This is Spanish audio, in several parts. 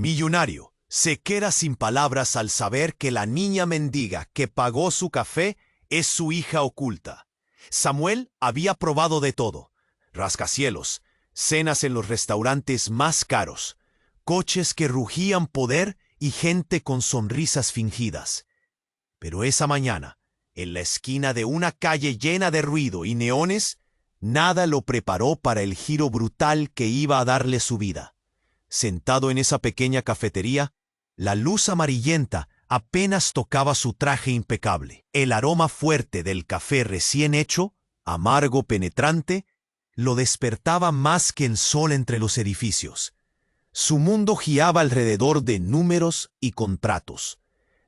Millonario se queda sin palabras al saber que la niña mendiga que pagó su café es su hija oculta. Samuel había probado de todo: rascacielos, cenas en los restaurantes más caros, coches que rugían poder y gente con sonrisas fingidas. Pero esa mañana, en la esquina de una calle llena de ruido y neones, nada lo preparó para el giro brutal que iba a darle su vida. Sentado en esa pequeña cafetería, la luz amarillenta apenas tocaba su traje impecable. El aroma fuerte del café recién hecho, amargo, penetrante, lo despertaba más que el sol entre los edificios. Su mundo giraba alrededor de números y contratos.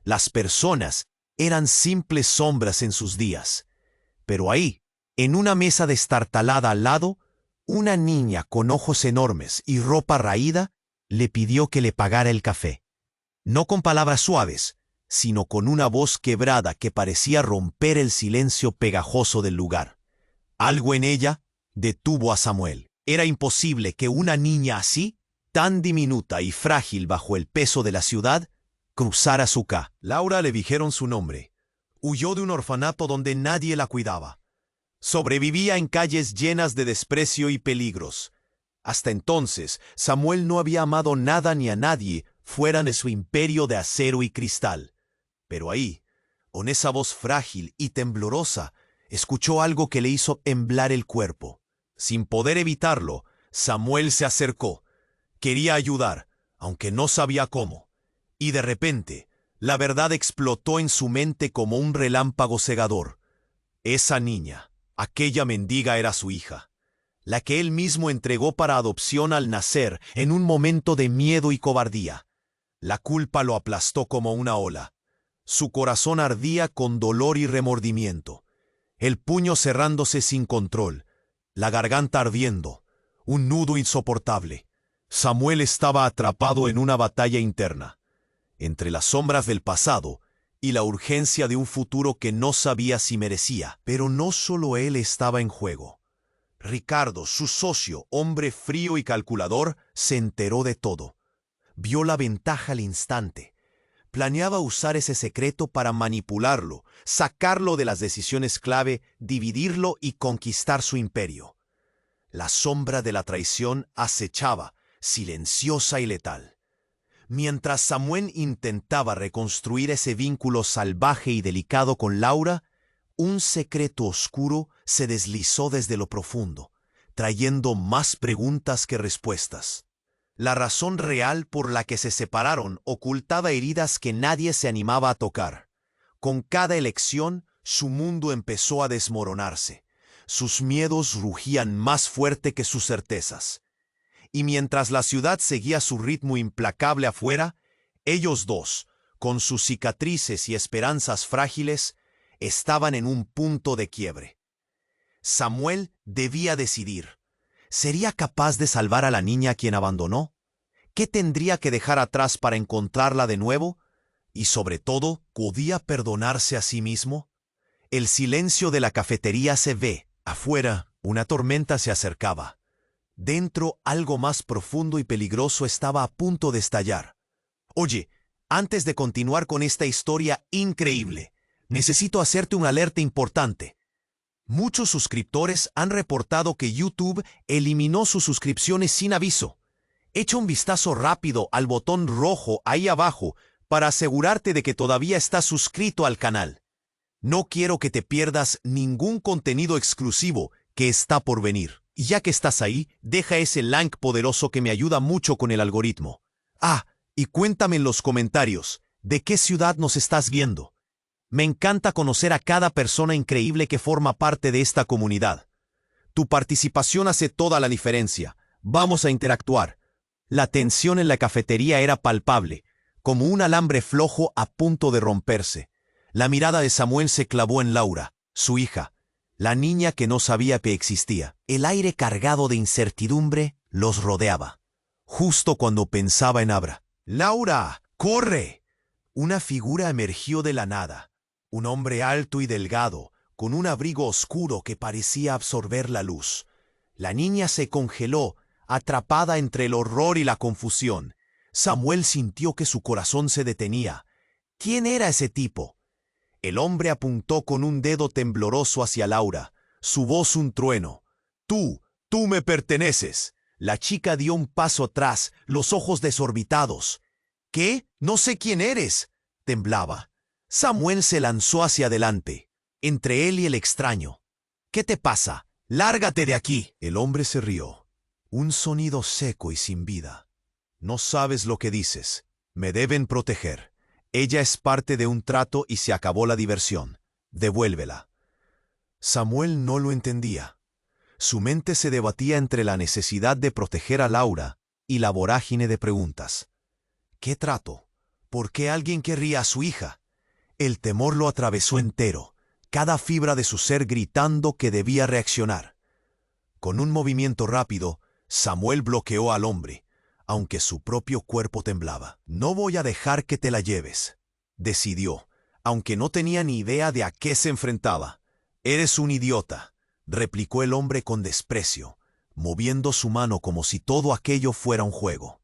Las personas eran simples sombras en sus días. Pero ahí, en una mesa destartalada al lado, una niña con ojos enormes y ropa raída le pidió que le pagara el café. No con palabras suaves, sino con una voz quebrada que parecía romper el silencio pegajoso del lugar. Algo en ella detuvo a Samuel. Era imposible que una niña así, tan diminuta y frágil bajo el peso de la ciudad, cruzara su ca. Laura le dijeron su nombre. Huyó de un orfanato donde nadie la cuidaba. Sobrevivía en calles llenas de desprecio y peligros. Hasta entonces, Samuel no había amado nada ni a nadie fuera de su imperio de acero y cristal. Pero ahí, con esa voz frágil y temblorosa, escuchó algo que le hizo temblar el cuerpo. Sin poder evitarlo, Samuel se acercó. Quería ayudar, aunque no sabía cómo. Y de repente, la verdad explotó en su mente como un relámpago cegador. Esa niña, aquella mendiga, era su hija, la que él mismo entregó para adopción al nacer en un momento de miedo y cobardía. La culpa lo aplastó como una ola. Su corazón ardía con dolor y remordimiento, el puño cerrándose sin control, la garganta ardiendo, un nudo insoportable. Samuel estaba atrapado en una batalla interna, entre las sombras del pasado y la urgencia de un futuro que no sabía si merecía. Pero no solo él estaba en juego. Ricardo, su socio, hombre frío y calculador, se enteró de todo. Vio la ventaja al instante. Planeaba usar ese secreto para manipularlo, sacarlo de las decisiones clave, dividirlo y conquistar su imperio. La sombra de la traición acechaba, silenciosa y letal. Mientras Samuel intentaba reconstruir ese vínculo salvaje y delicado con Laura, un secreto oscuro se deslizó desde lo profundo, trayendo más preguntas que respuestas. La razón real por la que se separaron ocultaba heridas que nadie se animaba a tocar. Con cada elección, su mundo empezó a desmoronarse. Sus miedos rugían más fuerte que sus certezas. Y mientras la ciudad seguía su ritmo implacable afuera, ellos dos, con sus cicatrices y esperanzas frágiles, estaban en un punto de quiebre. Samuel debía decidir. ¿Sería capaz de salvar a la niña a quien abandonó? ¿Qué tendría que dejar atrás para encontrarla de nuevo? Y sobre todo, ¿podía perdonarse a sí mismo? El silencio de la cafetería se ve. Afuera, una tormenta se acercaba. Dentro, algo más profundo y peligroso estaba a punto de estallar. Oye, antes de continuar con esta historia increíble, necesito hacerte una alerta importante. Muchos suscriptores han reportado que YouTube eliminó sus suscripciones sin aviso. Echa un vistazo rápido al botón rojo ahí abajo para asegurarte de que todavía estás suscrito al canal. No quiero que te pierdas ningún contenido exclusivo que está por venir. Y ya que estás ahí, deja ese like poderoso que me ayuda mucho con el algoritmo. Ah, y cuéntame en los comentarios, ¿de qué ciudad nos estás viendo? Me encanta conocer a cada persona increíble que forma parte de esta comunidad. Tu participación hace toda la diferencia. Vamos a interactuar. La tensión en la cafetería era palpable, como un alambre flojo a punto de romperse. La mirada de Samuel se clavó en Laura, su hija, la niña que no sabía que existía. El aire cargado de incertidumbre los rodeaba. Justo cuando pensaba en Abra. ¡Laura, corre! Una figura emergió de la nada. Un hombre alto y delgado, con un abrigo oscuro que parecía absorber la luz. La niña se congeló, atrapada entre el horror y la confusión. Samuel sintió que su corazón se detenía. ¿Quién era ese tipo? El hombre apuntó con un dedo tembloroso hacia Laura, su voz un trueno. Tú me perteneces. La chica dio un paso atrás, los ojos desorbitados. ¿Qué? No sé quién eres, temblaba. Samuel se lanzó hacia adelante, entre él y el extraño. ¿Qué te pasa? ¡Lárgate de aquí! El hombre se rió. Un sonido seco y sin vida. No sabes lo que dices. Me deben proteger. Ella es parte de un trato y se acabó la diversión. Devuélvela. Samuel no lo entendía. Su mente se debatía entre la necesidad de proteger a Laura y la vorágine de preguntas. ¿Qué trato? ¿Por qué alguien querría a su hija? El temor lo atravesó entero, cada fibra de su ser gritando que debía reaccionar. Con un movimiento rápido, Samuel bloqueó al hombre, aunque su propio cuerpo temblaba. No voy a dejar que te la lleves, decidió, aunque no tenía ni idea de a qué se enfrentaba. Eres un idiota, replicó el hombre con desprecio, moviendo su mano como si todo aquello fuera un juego.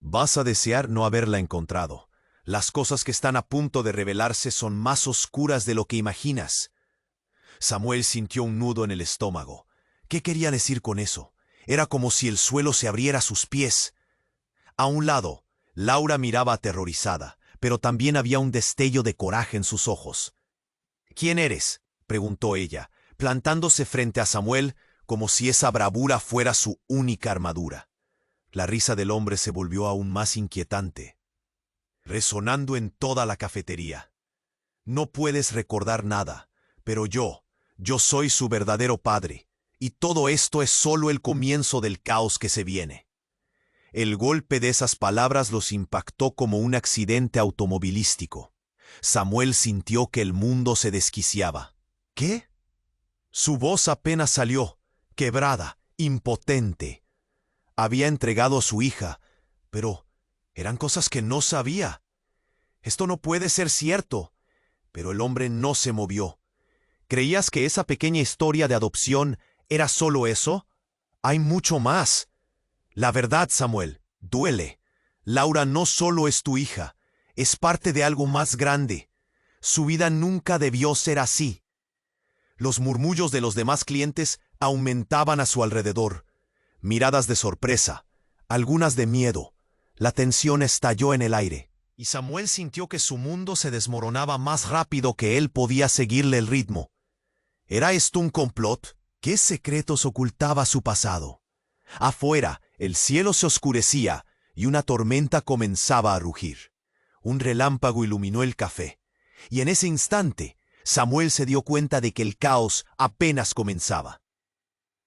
Vas a desear no haberla encontrado. Las cosas que están a punto de revelarse son más oscuras de lo que imaginas. Samuel sintió un nudo en el estómago. ¿Qué quería decir con eso? Era como si el suelo se abriera a sus pies. A un lado, Laura miraba aterrorizada, pero también había un destello de coraje en sus ojos. ¿Quién eres?, preguntó ella, plantándose frente a Samuel como si esa bravura fuera su única armadura. La risa del hombre se volvió aún más inquietante, resonando en toda la cafetería. No puedes recordar nada, pero yo soy su verdadero padre, y todo esto es solo el comienzo del caos que se viene. El golpe de esas palabras los impactó como un accidente automovilístico. Samuel sintió que el mundo se desquiciaba. ¿Qué? Su voz apenas salió, quebrada, impotente. Había entregado a su hija, pero eran cosas que no sabía. Esto no puede ser cierto. Pero el hombre no se movió. ¿Creías que esa pequeña historia de adopción era solo eso? Hay mucho más. La verdad, Samuel, duele. Laura no solo es tu hija, es parte de algo más grande. Su vida nunca debió ser así. Los murmullos de los demás clientes aumentaban a su alrededor. Miradas de sorpresa, algunas de miedo. La tensión estalló en el aire, y Samuel sintió que su mundo se desmoronaba más rápido que él podía seguirle el ritmo. ¿Era esto un complot? ¿Qué secretos ocultaba su pasado? Afuera, el cielo se oscurecía y una tormenta comenzaba a rugir. Un relámpago iluminó el café, y en ese instante, Samuel se dio cuenta de que el caos apenas comenzaba.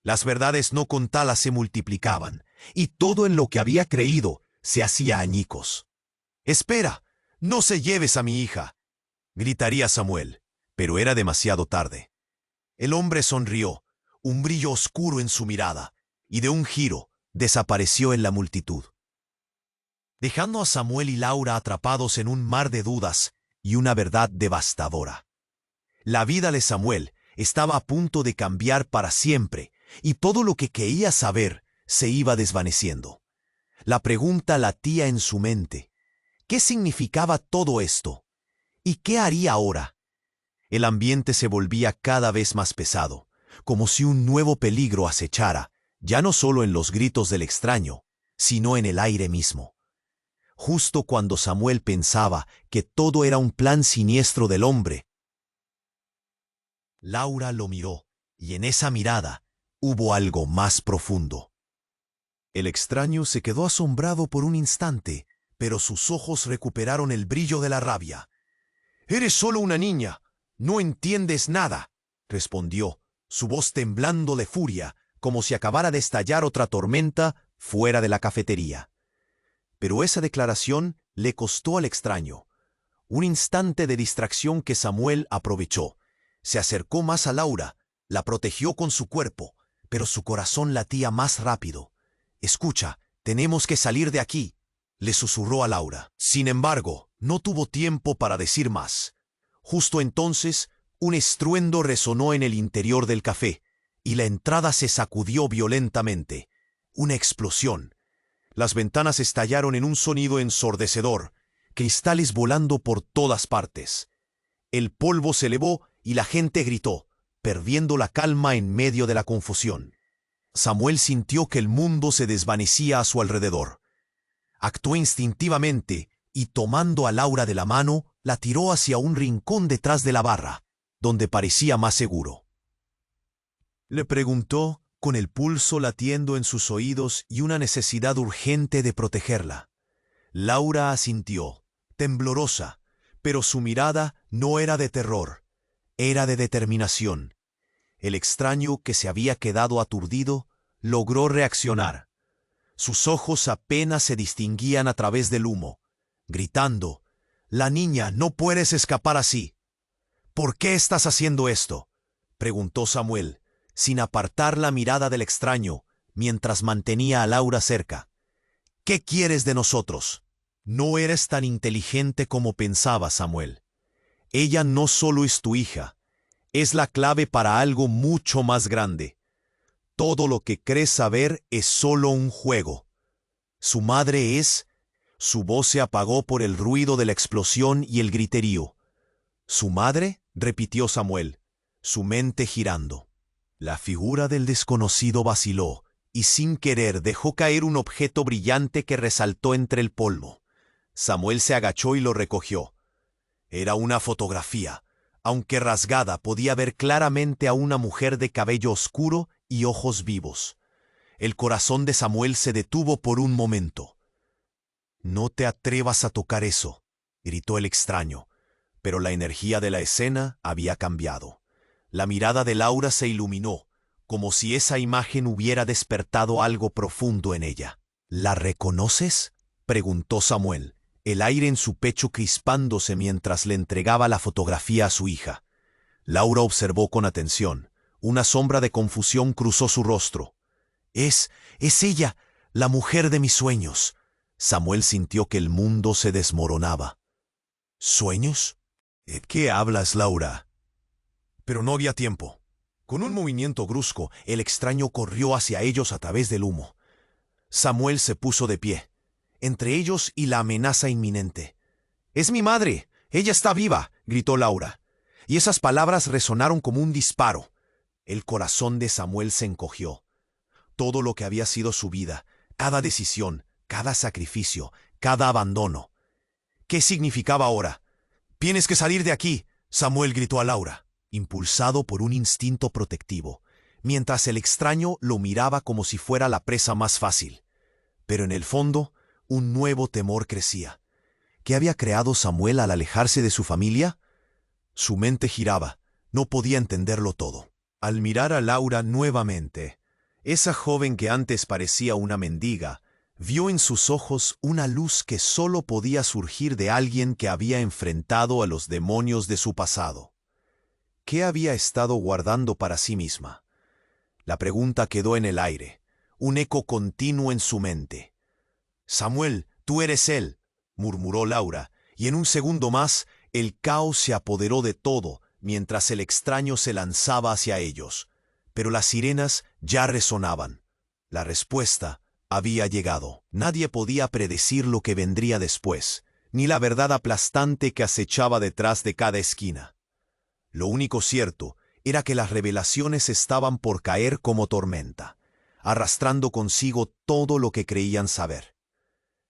Las verdades no contadas se multiplicaban, y todo en lo que había creído se hacía añicos. «¡Espera! ¡No se lleves a mi hija!», gritaría Samuel, pero era demasiado tarde. El hombre sonrió, un brillo oscuro en su mirada, y de un giro desapareció en la multitud, dejando a Samuel y Laura atrapados en un mar de dudas y una verdad devastadora. La vida de Samuel estaba a punto de cambiar para siempre, y todo lo que quería saber se iba desvaneciendo. La pregunta latía en su mente. ¿Qué significaba todo esto? ¿Y qué haría ahora? El ambiente se volvía cada vez más pesado, como si un nuevo peligro acechara, ya no solo en los gritos del extraño, sino en el aire mismo. Justo cuando Samuel pensaba que todo era un plan siniestro del hombre, Laura lo miró, y en esa mirada hubo algo más profundo. El extraño se quedó asombrado por un instante, pero sus ojos recuperaron el brillo de la rabia. «Eres solo una niña, no entiendes nada», respondió, su voz temblando de furia, como si acabara de estallar otra tormenta fuera de la cafetería. Pero esa declaración le costó al extraño. Un instante de distracción que Samuel aprovechó. Se acercó más a Laura, la protegió con su cuerpo, pero su corazón latía más rápido. «Escucha, tenemos que salir de aquí», le susurró a Laura. Sin embargo, no tuvo tiempo para decir más. Justo entonces, un estruendo resonó en el interior del café, y la entrada se sacudió violentamente. Una explosión. Las ventanas estallaron en un sonido ensordecedor, cristales volando por todas partes. El polvo se elevó y la gente gritó, perdiendo la calma en medio de la confusión. Samuel sintió que el mundo se desvanecía a su alrededor. Actuó instintivamente y, tomando a Laura de la mano, la tiró hacia un rincón detrás de la barra, donde parecía más seguro. Le preguntó, con el pulso latiendo en sus oídos y una necesidad urgente de protegerla. Laura asintió, temblorosa, pero su mirada no era de terror, era de determinación. El extraño, que se había quedado aturdido, logró reaccionar. Sus ojos apenas se distinguían a través del humo, gritando, «La niña, no puedes escapar así». «¿Por qué estás haciendo esto?», preguntó Samuel, sin apartar la mirada del extraño, mientras mantenía a Laura cerca. «¿Qué quieres de nosotros?». «No eres tan inteligente como pensaba, Samuel. Ella no solo es tu hija, es la clave para algo mucho más grande. Todo lo que crees saber es solo un juego. Su madre es...». Su voz se apagó por el ruido de la explosión y el griterío. «¿Su madre?», repitió Samuel, su mente girando. La figura del desconocido vaciló y sin querer dejó caer un objeto brillante que resaltó entre el polvo. Samuel se agachó y lo recogió. Era una fotografía. Aunque rasgada, podía ver claramente a una mujer de cabello oscuro y ojos vivos. El corazón de Samuel se detuvo por un momento. «No te atrevas a tocar eso», gritó el extraño, pero la energía de la escena había cambiado. La mirada de Laura se iluminó, como si esa imagen hubiera despertado algo profundo en ella. «¿La reconoces?», preguntó Samuel, el aire en su pecho crispándose mientras le entregaba la fotografía a su hija. Laura observó con atención. Una sombra de confusión cruzó su rostro. Es ella, la mujer de mis sueños». Samuel sintió que el mundo se desmoronaba. «¿Sueños? ¿De qué hablas, Laura?». Pero no había tiempo. Con un movimiento brusco, el extraño corrió hacia ellos a través del humo. Samuel se puso de pie, entre ellos y la amenaza inminente. «¡Es mi madre! ¡Ella está viva!», gritó Laura. Y esas palabras resonaron como un disparo. El corazón de Samuel se encogió. Todo lo que había sido su vida, cada decisión, cada sacrificio, cada abandono. ¿Qué significaba ahora? «Tienes que salir de aquí», Samuel gritó a Laura, impulsado por un instinto protectivo, mientras el extraño lo miraba como si fuera la presa más fácil. Pero en el fondo, un nuevo temor crecía. ¿Qué había creado Samuel al alejarse de su familia? Su mente giraba, no podía entenderlo todo. Al mirar a Laura nuevamente, esa joven que antes parecía una mendiga, vio en sus ojos una luz que solo podía surgir de alguien que había enfrentado a los demonios de su pasado. ¿Qué había estado guardando para sí misma? La pregunta quedó en el aire, un eco continuo en su mente. «Samuel, tú eres él», murmuró Laura, y en un segundo más, el caos se apoderó de todo mientras el extraño se lanzaba hacia ellos. Pero las sirenas ya resonaban. La respuesta había llegado. Nadie podía predecir lo que vendría después, ni la verdad aplastante que acechaba detrás de cada esquina. Lo único cierto era que las revelaciones estaban por caer como tormenta, arrastrando consigo todo lo que creían saber.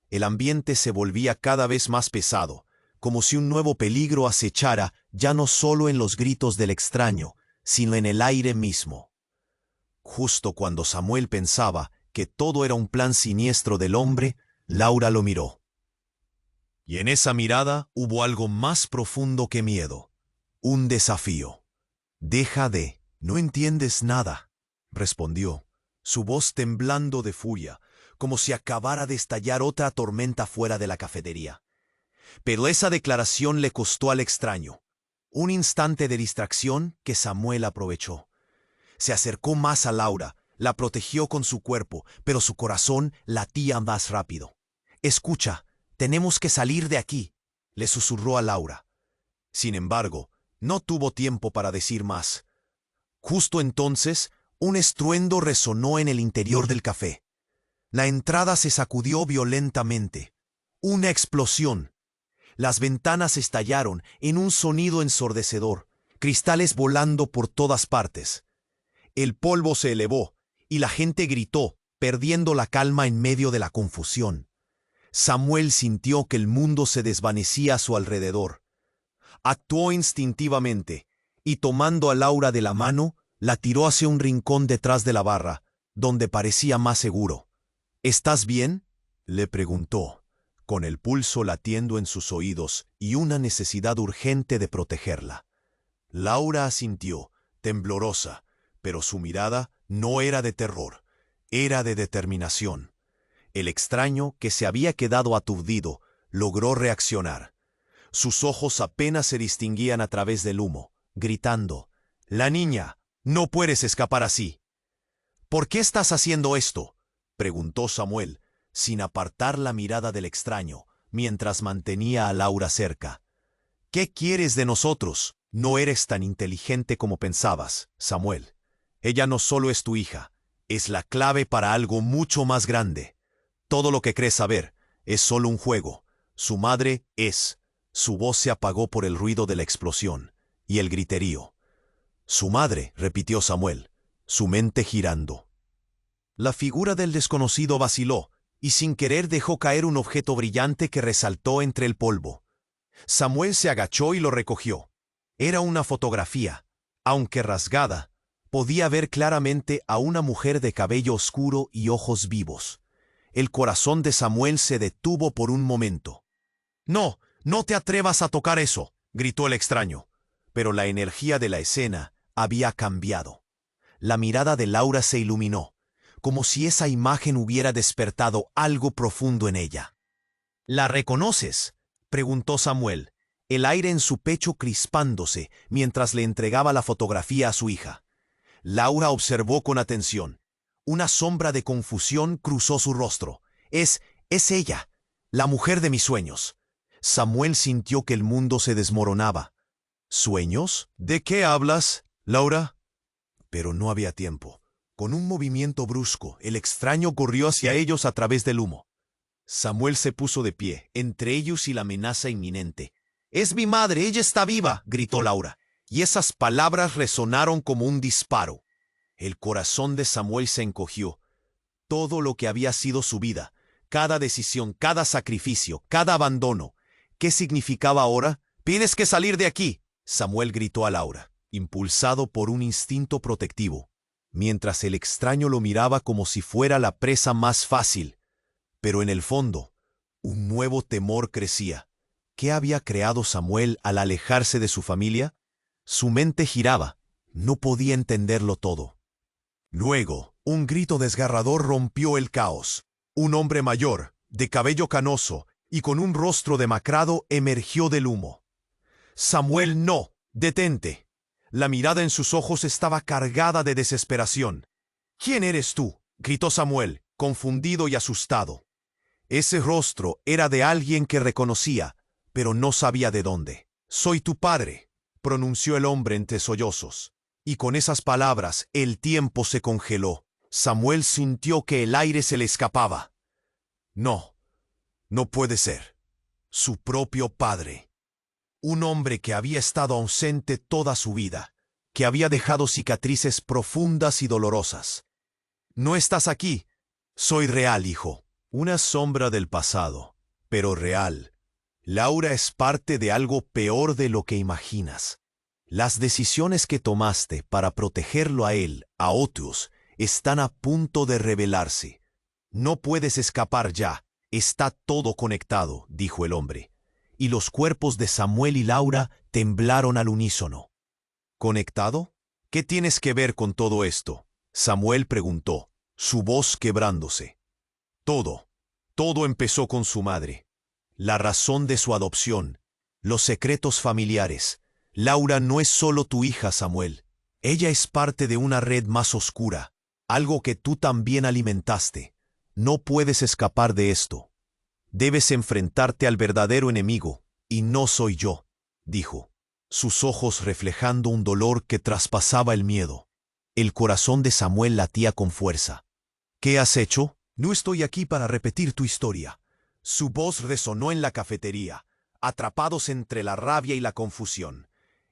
El ambiente se volvía cada vez más pesado, como si un nuevo peligro acechara ya no solo en los gritos del extraño, sino en el aire mismo. Justo cuando Samuel pensaba que todo era un plan siniestro del hombre, Laura lo miró. Y en esa mirada hubo algo más profundo que miedo, un desafío. «No entiendes nada», respondió, su voz temblando de furia, como si acabara de estallar otra tormenta fuera de la cafetería. Pero esa declaración le costó al extraño. Un instante de distracción que Samuel aprovechó. Se acercó más a Laura, la protegió con su cuerpo, pero su corazón latía más rápido. «Escucha, tenemos que salir de aquí», le susurró a Laura. Sin embargo, no tuvo tiempo para decir más. Justo entonces, un estruendo resonó en el interior del café. La entrada se sacudió violentamente. Una explosión. Las ventanas estallaron en un sonido ensordecedor, cristales volando por todas partes. El polvo se elevó y la gente gritó, perdiendo la calma en medio de la confusión. Samuel sintió que el mundo se desvanecía a su alrededor. Actuó instintivamente y, tomando a Laura de la mano, la tiró hacia un rincón detrás de la barra, donde parecía más seguro. ¿Estás bien?, le preguntó, con el pulso latiendo en sus oídos y una necesidad urgente de protegerla. Laura asintió, temblorosa, pero su mirada no era de terror, era de determinación. El extraño, que se había quedado aturdido, logró reaccionar. Sus ojos apenas se distinguían a través del humo, gritando: «La niña, no puedes escapar así». «¿Por qué estás haciendo esto?», preguntó Samuel, sin apartar la mirada del extraño, mientras mantenía a Laura cerca. «¿Qué quieres de nosotros? No eres tan inteligente como pensabas, Samuel. Ella no solo es tu hija, es la clave para algo mucho más grande. Todo lo que crees saber es solo un juego. Su madre es». Su voz se apagó por el ruido de la explosión y el griterío. «Su madre», repitió Samuel, su mente girando. La figura del desconocido vaciló y sin querer dejó caer un objeto brillante que resaltó entre el polvo. Samuel se agachó y lo recogió. Era una fotografía. Aunque rasgada, podía ver claramente a una mujer de cabello oscuro y ojos vivos. El corazón de Samuel se detuvo por un momento. «No, no te atrevas a tocar eso», gritó el extraño. Pero la energía de la escena había cambiado. La mirada de Laura se iluminó, como si esa imagen hubiera despertado algo profundo en ella. «¿La reconoces?», preguntó Samuel, el aire en su pecho crispándose mientras le entregaba la fotografía a su hija. Laura observó con atención. Una sombra de confusión cruzó su rostro. Es ella, la mujer de mis sueños». Samuel sintió que el mundo se desmoronaba. «¿Sueños? ¿De qué hablas, Laura?». Pero no había tiempo. Con un movimiento brusco, el extraño corrió hacia ellos a través del humo. Samuel se puso de pie, entre ellos y la amenaza inminente. «¡Es mi madre! ¡Ella está viva!», gritó Laura, y esas palabras resonaron como un disparo. El corazón de Samuel se encogió. Todo lo que había sido su vida, cada decisión, cada sacrificio, cada abandono, ¿qué significaba ahora? «¡Tienes que salir de aquí!», Samuel gritó a Laura, impulsado por un instinto protectivo, mientras el extraño lo miraba como si fuera la presa más fácil. Pero en el fondo, un nuevo temor crecía. ¿Qué había creado Samuel al alejarse de su familia? Su mente giraba. No podía entenderlo todo. Luego, un grito desgarrador rompió el caos. Un hombre mayor, de cabello canoso y con un rostro demacrado, emergió del humo. «Samuel, no, detente». La mirada en sus ojos estaba cargada de desesperación. «¿Quién eres tú?», gritó Samuel, confundido y asustado. Ese rostro era de alguien que reconocía, pero no sabía de dónde. «Soy tu padre», pronunció el hombre entre sollozos. Y con esas palabras el tiempo se congeló. Samuel sintió que el aire se le escapaba. No, no puede ser. Su propio padre. Un hombre que había estado ausente toda su vida, que había dejado cicatrices profundas y dolorosas. «No estás aquí. Soy real, hijo». Una sombra del pasado, pero real. Laura es parte de algo peor de lo que imaginas. Las decisiones que tomaste para protegerlo a él, a otros, están a punto de revelarse. No puedes escapar ya. Está todo conectado, dijo el hombre. Y los cuerpos de Samuel y Laura temblaron al unísono. ¿Conectado? ¿Qué tienes que ver con todo esto?, Samuel preguntó, su voz quebrándose. Todo empezó con su madre. La razón de su adopción, los secretos familiares. Laura no es solo tu hija, Samuel. Ella es parte de una red más oscura, algo que tú también alimentaste. No puedes escapar de esto. Debes enfrentarte al verdadero enemigo, y no soy yo, dijo, sus ojos reflejando un dolor que traspasaba el miedo. El corazón de Samuel latía con fuerza. ¿Qué has hecho?, No estoy aquí para repetir tu historia. Su voz resonó en la cafetería, atrapados entre la rabia y la confusión.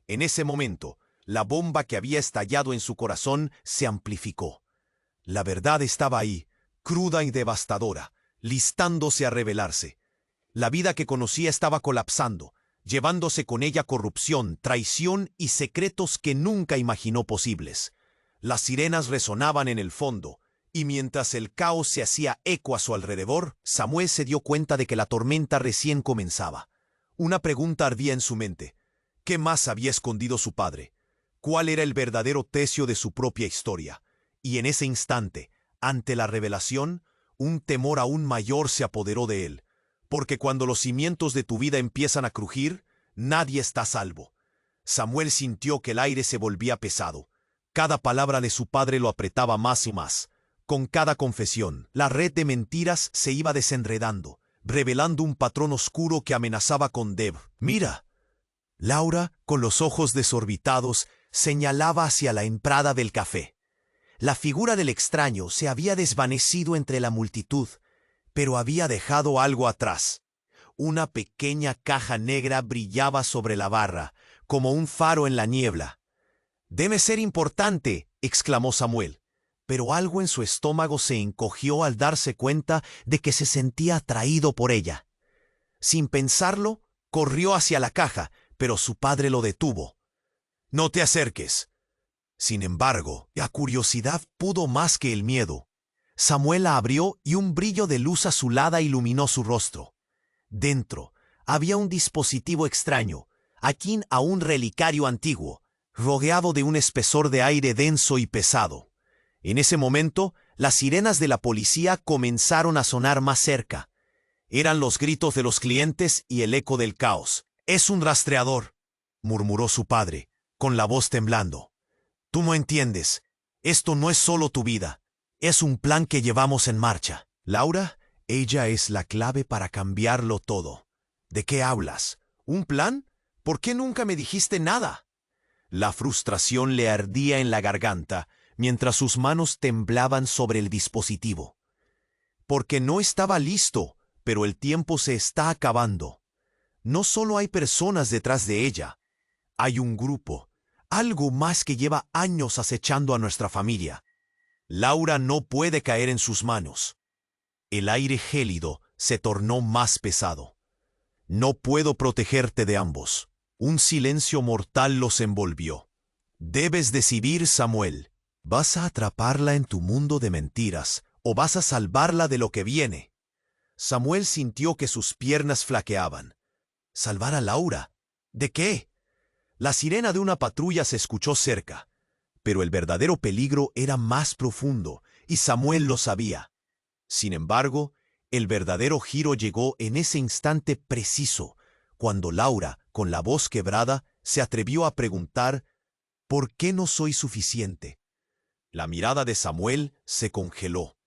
En ese momento, la bomba que había estallado en su corazón se amplificó. La verdad estaba ahí, cruda y devastadora, listándose a revelarse. La vida que conocía estaba colapsando, llevándose con ella corrupción, traición y secretos que nunca imaginó posibles. Las sirenas resonaban en el fondo, y mientras el caos se hacía eco a su alrededor, Samuel se dio cuenta de que la tormenta recién comenzaba. Una pregunta ardía en su mente. ¿Qué más había escondido su padre? ¿Cuál era el verdadero tecio de su propia historia? Y en ese instante, ante la revelación, un temor aún mayor se apoderó de él. Porque cuando los cimientos de tu vida empiezan a crujir, nadie está a salvo. Samuel sintió que el aire se volvía pesado. Cada palabra de su padre lo apretaba más y más. Con cada confesión, la red de mentiras se iba desenredando, revelando un patrón oscuro que amenazaba con Deb. «Mira». Laura, con los ojos desorbitados, señalaba hacia la entrada del café. La figura del extraño se había desvanecido entre la multitud, pero había dejado algo atrás. Una pequeña caja negra brillaba sobre la barra, como un faro en la niebla. «Debe ser importante», exclamó Samuel, pero algo en su estómago se encogió al darse cuenta de que se sentía atraído por ella. Sin pensarlo, corrió hacia la caja, pero su padre lo detuvo. «No te acerques». Sin embargo, la curiosidad pudo más que el miedo. Samuel la abrió y un brillo de luz azulada iluminó su rostro. Dentro había un dispositivo extraño, akin a un relicario antiguo, rodeado de un espesor de aire denso y pesado. En ese momento, las sirenas de la policía comenzaron a sonar más cerca. Eran los gritos de los clientes y el eco del caos. «Es un rastreador», murmuró su padre, con la voz temblando. «Tú no entiendes. Esto no es solo tu vida. Es un plan que llevamos en marcha». «Laura, ella es la clave para cambiarlo todo». «¿De qué hablas? ¿Un plan? ¿Por qué nunca me dijiste nada?» La frustración le ardía en la garganta, mientras sus manos temblaban sobre el dispositivo. «Porque no estaba listo, pero el tiempo se está acabando. No solo hay personas detrás de ella, hay un grupo, algo más que lleva años acechando a nuestra familia. Laura no puede caer en sus manos». El aire gélido se tornó más pesado. «No puedo protegerte de ambos». Un silencio mortal los envolvió. «Debes decidir, Samuel. ¿Vas a atraparla en tu mundo de mentiras o vas a salvarla de lo que viene?» Samuel sintió que sus piernas flaqueaban. ¿Salvar a Laura? ¿De qué? La sirena de una patrulla se escuchó cerca, pero el verdadero peligro era más profundo, y Samuel lo sabía. Sin embargo, el verdadero giro llegó en ese instante preciso, cuando Laura, con la voz quebrada, se atrevió a preguntar: «¿Por qué no soy suficiente?». La mirada de Samuel se congeló.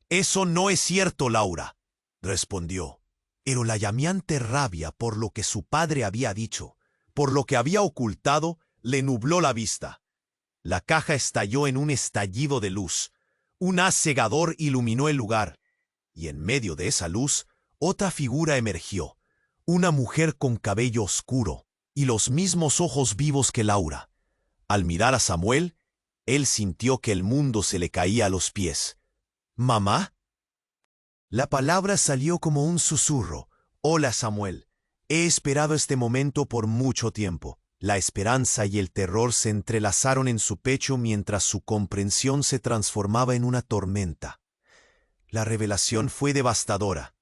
«Eso no es cierto, Laura», respondió. Pero la llameante rabia por lo que su padre había dicho, por lo que había ocultado, le nubló la vista. La caja estalló en un estallido de luz. Un haz cegador iluminó el lugar, y en medio de esa luz, otra figura emergió. Una mujer con cabello oscuro y los mismos ojos vivos que Laura. Al mirar a Samuel, él sintió que el mundo se le caía a los pies. «¿Mamá?». La palabra salió como un susurro. «Hola, Samuel. He esperado este momento por mucho tiempo». La esperanza y el terror se entrelazaron en su pecho mientras su comprensión se transformaba en una tormenta. La revelación fue devastadora.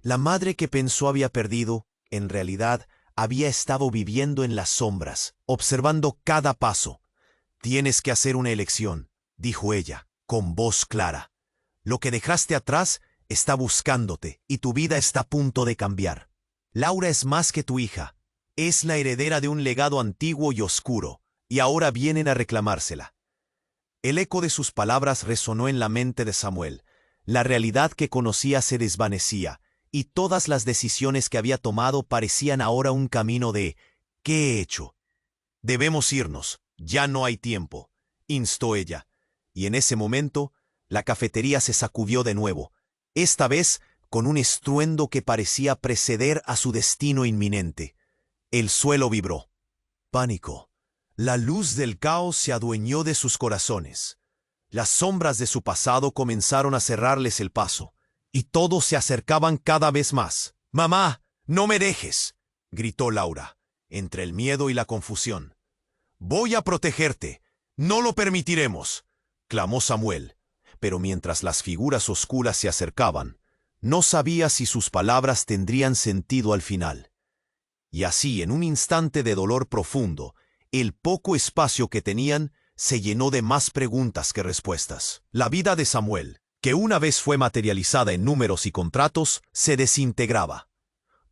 La madre que pensó había perdido, en realidad, había estado viviendo en las sombras, observando cada paso. «Tienes que hacer una elección», dijo ella, con voz clara. «Lo que dejaste atrás está buscándote y tu vida está a punto de cambiar. Laura es más que tu hija. Es la heredera de un legado antiguo y oscuro, y ahora vienen a reclamársela». El eco de sus palabras resonó en la mente de Samuel. La realidad que conocía se desvanecía, y todas las decisiones que había tomado parecían ahora un camino de «¿Qué he hecho?». «Debemos irnos, ya no hay tiempo», instó ella, y en ese momento la cafetería se sacudió de nuevo, esta vez con un estruendo que parecía preceder a su destino inminente. El suelo vibró. Pánico. La luz del caos se adueñó de sus corazones. Las sombras de su pasado comenzaron a cerrarles el paso, y todos se acercaban cada vez más. «¡Mamá, no me dejes!», gritó Laura, entre el miedo y la confusión. «Voy a protegerte. No lo permitiremos», clamó Samuel, pero mientras las figuras oscuras se acercaban, no sabía si sus palabras tendrían sentido al final. Y así, en un instante de dolor profundo, el poco espacio que tenían se llenó de más preguntas que respuestas. La vida de Samuel, que una vez fue materializada en números y contratos, se desintegraba.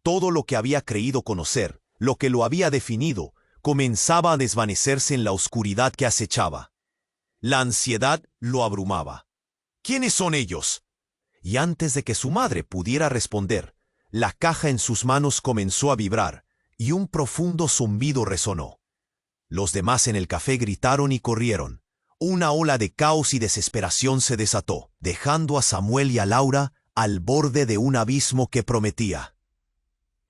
Todo lo que había creído conocer, lo que lo había definido, comenzaba a desvanecerse en la oscuridad que acechaba. La ansiedad lo abrumaba. «¿Quiénes son ellos?». Y antes de que su madre pudiera responder, la caja en sus manos comenzó a vibrar, y un profundo zumbido resonó. Los demás en el café gritaron y corrieron. Una ola de caos y desesperación se desató, dejando a Samuel y a Laura al borde de un abismo que prometía.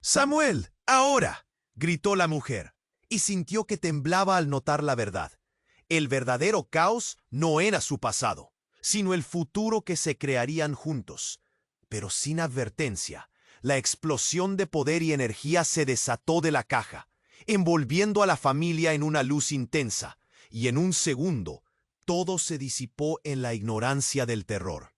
«¡Samuel, ahora!», gritó la mujer, y sintió que temblaba al notar la verdad. El verdadero caos no era su pasado, sino el futuro que se crearían juntos. Pero sin advertencia, la explosión de poder y energía se desató de la caja, envolviendo a la familia en una luz intensa, y en un segundo, todo se disipó en la ignorancia del terror.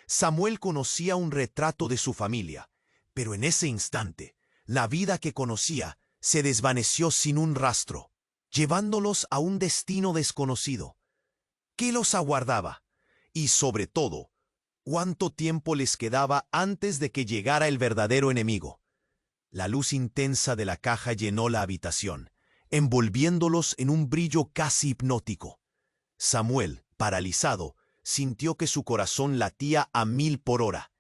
Samuel conocía un retrato de su familia, pero en ese instante, la vida que conocía se desvaneció sin un rastro, llevándolos a un destino desconocido. ¿Qué los aguardaba? Y sobre todo, ¿cuánto tiempo les quedaba antes de que llegara el verdadero enemigo? La luz intensa de la caja llenó la habitación, envolviéndolos en un brillo casi hipnótico. Samuel, paralizado, sintió que su corazón latía a 1000 por hora.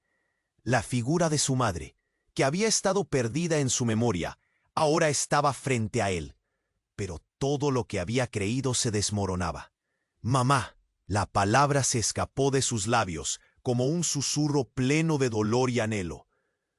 La figura de su madre, que había estado perdida en su memoria, ahora estaba frente a él. Pero todo lo que había creído se desmoronaba. «Mamá», la palabra se escapó de sus labios como un susurro pleno de dolor y anhelo.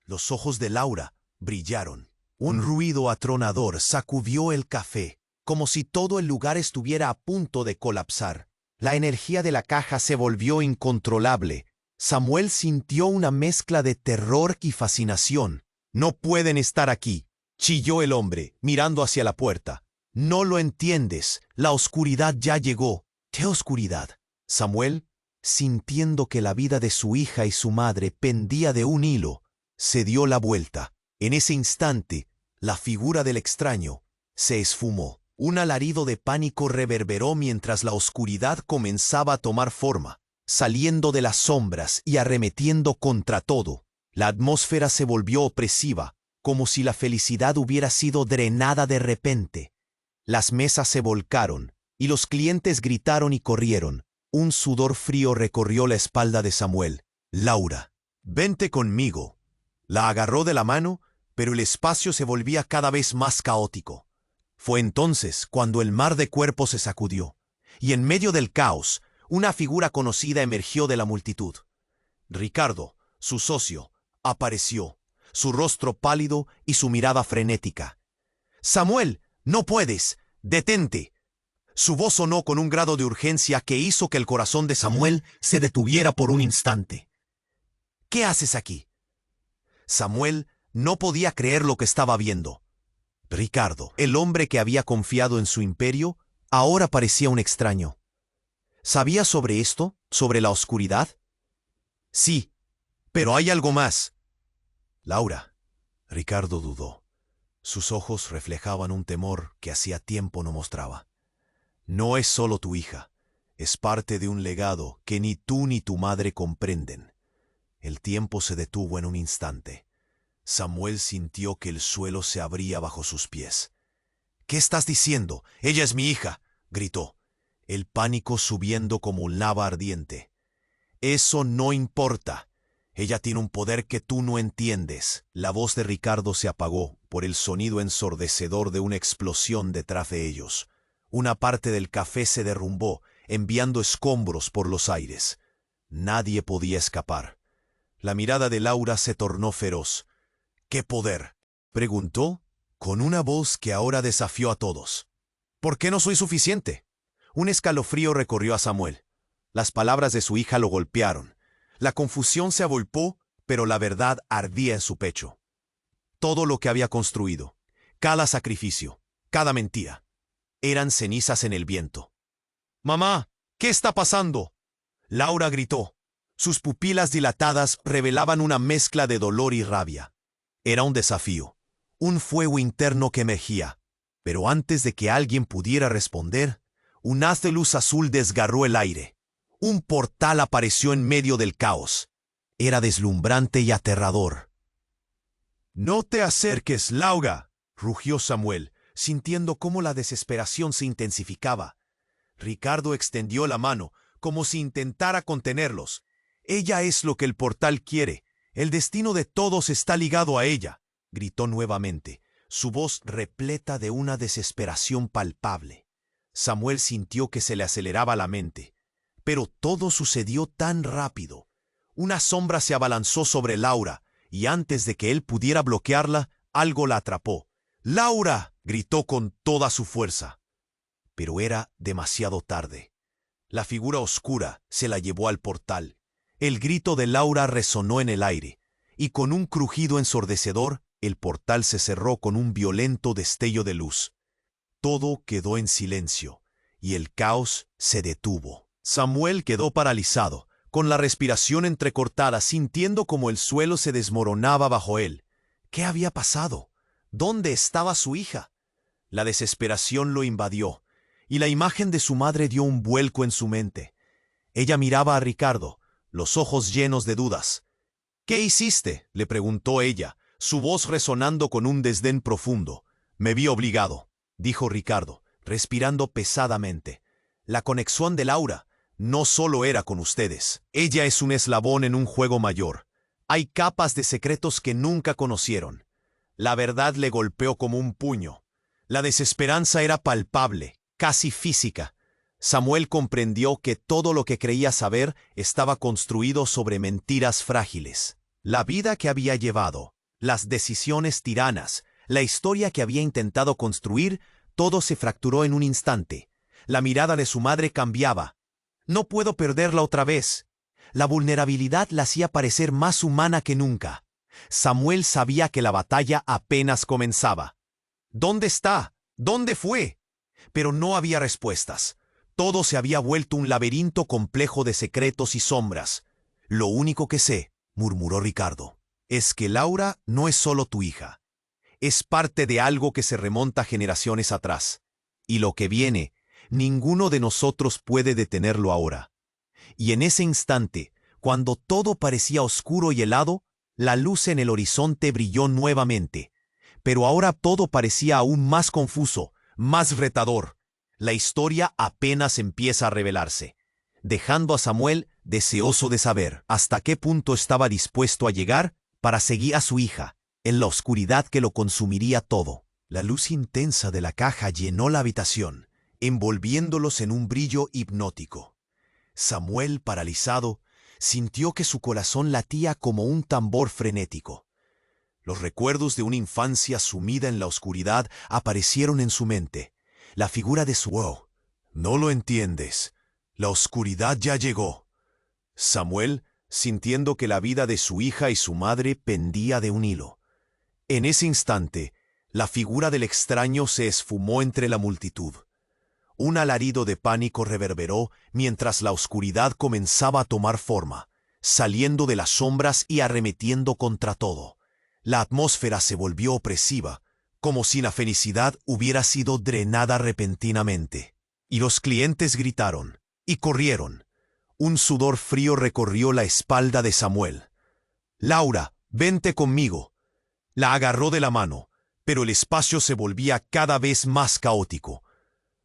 Los ojos de Laura brillaron. Un ruido atronador sacudió el café, como si todo el lugar estuviera a punto de colapsar. La energía de la caja se volvió incontrolable. Samuel sintió una mezcla de terror y fascinación. «No pueden estar aquí», chilló el hombre, mirando hacia la puerta. «No lo entiendes, la oscuridad ya llegó». «¿Qué oscuridad?». Samuel, sintiendo que la vida de su hija y su madre pendía de un hilo, se dio la vuelta. En ese instante, la figura del extraño se esfumó. Un alarido de pánico reverberó mientras la oscuridad comenzaba a tomar forma, saliendo de las sombras y arremetiendo contra todo. La atmósfera se volvió opresiva, como si la felicidad hubiera sido drenada de repente. Las mesas se volcaron, y los clientes gritaron y corrieron. Un sudor frío recorrió la espalda de Samuel. «Laura, vente conmigo». La agarró de la mano, pero el espacio se volvía cada vez más caótico. Fue entonces cuando el mar de cuerpos se sacudió, y en medio del caos, una figura conocida emergió de la multitud. Ricardo, su socio, apareció, su rostro pálido y su mirada frenética. «Samuel, no puedes, detente». Su voz sonó con un grado de urgencia que hizo que el corazón de Samuel se detuviera por un instante. «¿Qué haces aquí?». Samuel no podía creer lo que estaba viendo. Ricardo, el hombre que había confiado en su imperio, ahora parecía un extraño. ¿Sabía sobre esto? ¿Sobre la oscuridad? «Sí, pero hay algo más». «Laura». Ricardo dudó. Sus ojos reflejaban un temor que hacía tiempo no mostraba. «No es solo tu hija, es parte de un legado que ni tú ni tu madre comprenden». El tiempo se detuvo en un instante. Samuel sintió que el suelo se abría bajo sus pies. «¿Qué estás diciendo? Ella es mi hija», gritó, el pánico subiendo como lava ardiente. «Eso no importa. Ella tiene un poder que tú no entiendes». La voz de Ricardo se apagó por el sonido ensordecedor de una explosión detrás de ellos. Una parte del café se derrumbó, enviando escombros por los aires. Nadie podía escapar. La mirada de Laura se tornó feroz. ¿Qué poder?, preguntó, con una voz que ahora desafió a todos. ¿Por qué no soy suficiente? Un escalofrío recorrió a Samuel. Las palabras de su hija lo golpearon. La confusión se avolpó, pero la verdad ardía en su pecho. Todo lo que había construido, cada sacrificio, cada mentira, eran cenizas en el viento. «Mamá, ¿qué está pasando?», Laura gritó. Sus pupilas dilatadas revelaban una mezcla de dolor y rabia. Era un desafío, un fuego interno que emergía. Pero antes de que alguien pudiera responder, un haz de luz azul desgarró el aire. Un portal apareció en medio del caos. Era deslumbrante y aterrador. «No te acerques, Laura», rugió Samuel, sintiendo cómo la desesperación se intensificaba. Ricardo extendió la mano, como si intentara contenerlos. «Ella es lo que el portal quiere. El destino de todos está ligado a ella», gritó nuevamente, su voz repleta de una desesperación palpable. Samuel sintió que se le aceleraba la mente. Pero todo sucedió tan rápido. Una sombra se abalanzó sobre Laura, y antes de que él pudiera bloquearla, algo la atrapó. «¡Laura!», gritó con toda su fuerza. Pero era demasiado tarde. La figura oscura se la llevó al portal. El grito de Laura resonó en el aire, y con un crujido ensordecedor, el portal se cerró con un violento destello de luz. Todo quedó en silencio, y el caos se detuvo. Samuel quedó paralizado, con la respiración entrecortada, sintiendo como el suelo se desmoronaba bajo él. ¿Qué había pasado? ¿Dónde estaba su hija? La desesperación lo invadió, y la imagen de su madre dio un vuelco en su mente. Ella miraba a Ricardo, los ojos llenos de dudas. «¿Qué hiciste?», le preguntó ella, su voz resonando con un desdén profundo. «Me vi obligado», dijo Ricardo, respirando pesadamente. «La conexión de Laura no solo era con ustedes. Ella es un eslabón en un juego mayor. Hay capas de secretos que nunca conocieron». La verdad le golpeó como un puño. La desesperanza era palpable, casi física. Samuel comprendió que todo lo que creía saber estaba construido sobre mentiras frágiles. La vida que había llevado, las decisiones tiranas, la historia que había intentado construir, todo se fracturó en un instante. La mirada de su madre cambiaba. «No puedo perderla otra vez». La vulnerabilidad la hacía parecer más humana que nunca. Samuel sabía que la batalla apenas comenzaba. «¿Dónde está? ¿Dónde fue?». Pero no había respuestas. Todo se había vuelto un laberinto complejo de secretos y sombras. «Lo único que sé», murmuró Ricardo, «es que Laura no es solo tu hija. Es parte de algo que se remonta generaciones atrás. Y lo que viene, ninguno de nosotros puede detenerlo ahora». Y en ese instante, cuando todo parecía oscuro y helado, la luz en el horizonte brilló nuevamente. Pero ahora todo parecía aún más confuso, más retador. La historia apenas empieza a revelarse, dejando a Samuel deseoso de saber hasta qué punto estaba dispuesto a llegar para seguir a su hija, en la oscuridad que lo consumiría todo. La luz intensa de la caja llenó la habitación, envolviéndolos en un brillo hipnótico. Samuel, paralizado, sintió que su corazón latía como un tambor frenético. Los recuerdos de una infancia sumida en la oscuridad aparecieron en su mente. La figura de su... «Oh, no lo entiendes. La oscuridad ya llegó». Samuel, sintiendo que la vida de su hija y su madre pendía de un hilo. En ese instante, la figura del extraño se esfumó entre la multitud. Un alarido de pánico reverberó mientras la oscuridad comenzaba a tomar forma, saliendo de las sombras y arremetiendo contra todo. La atmósfera se volvió opresiva, como si la felicidad hubiera sido drenada repentinamente. Y los clientes gritaron y corrieron. Un sudor frío recorrió la espalda de Samuel. «Laura, vente conmigo». La agarró de la mano, pero el espacio se volvía cada vez más caótico.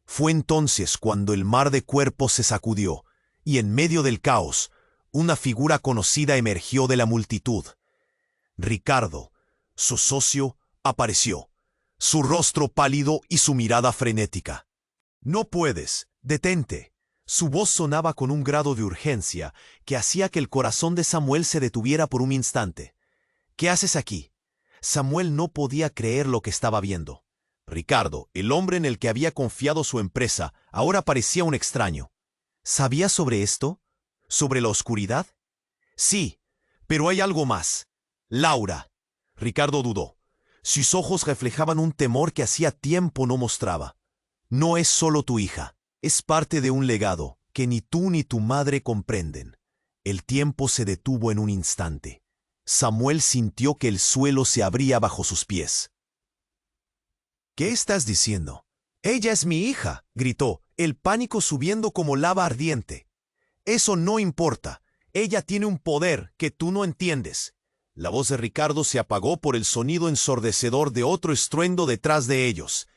Fue entonces cuando el mar de cuerpos se sacudió, y en medio del caos, una figura conocida emergió de la multitud. Ricardo, su socio, apareció, su rostro pálido y su mirada frenética. «No puedes, detente». Su voz sonaba con un grado de urgencia que hacía que el corazón de Samuel se detuviera por un instante. ¿Qué haces aquí? Samuel no podía creer lo que estaba viendo. Ricardo, el hombre en el que había confiado su empresa, ahora parecía un extraño. ¿Sabía sobre esto? ¿Sobre la oscuridad? Sí, pero hay algo más. Laura. Ricardo dudó. Sus ojos reflejaban un temor que hacía tiempo no mostraba. No es solo tu hija. Es parte de un legado que ni tú ni tu madre comprenden. El tiempo se detuvo en un instante. Samuel sintió que el suelo se abría bajo sus pies. ¿Qué estás diciendo? Ella es mi hija, gritó, el pánico subiendo como lava ardiente. Eso no importa. Ella tiene un poder que tú no entiendes. La voz de Ricardo se apagó por el sonido ensordecedor de otro estruendo detrás de ellos.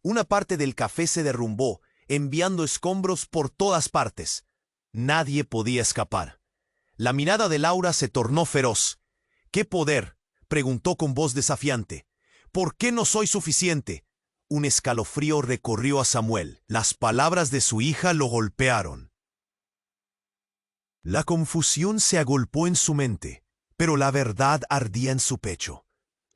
Una parte del café se derrumbó, enviando escombros por todas partes. Nadie podía escapar. La mirada de Laura se tornó feroz. ¿Qué poder?, preguntó con voz desafiante. ¿Por qué no soy suficiente? Un escalofrío recorrió a Samuel. Las palabras de su hija lo golpearon. La confusión se agolpó en su mente, pero la verdad ardía en su pecho.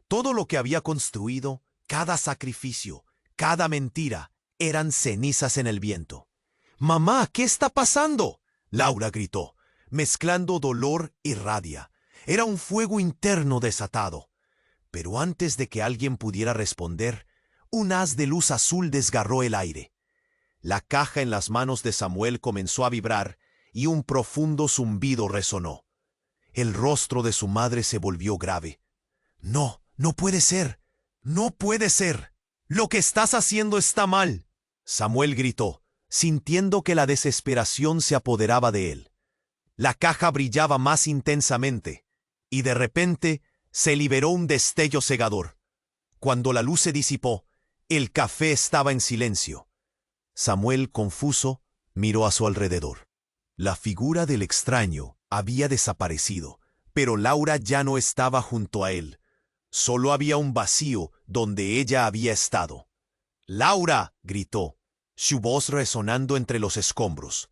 Todo lo que había construido, cada sacrificio, cada mentira, eran cenizas en el viento. «¡Mamá, qué está pasando!», Laura gritó, mezclando dolor y rabia. Era un fuego interno desatado. Pero antes de que alguien pudiera responder, un haz de luz azul desgarró el aire. La caja en las manos de Samuel comenzó a vibrar y un profundo zumbido resonó. El rostro de su madre se volvió grave. «No, no puede ser. No puede ser. Lo que estás haciendo está mal», Samuel gritó, sintiendo que la desesperación se apoderaba de él. La caja brillaba más intensamente, y de repente se liberó un destello cegador. Cuando la luz se disipó, el café estaba en silencio. Samuel, confuso, miró a su alrededor. La figura del extraño había desaparecido, pero Laura ya no estaba junto a él. Solo había un vacío donde ella había estado. «¡Laura!», gritó, su voz resonando entre los escombros.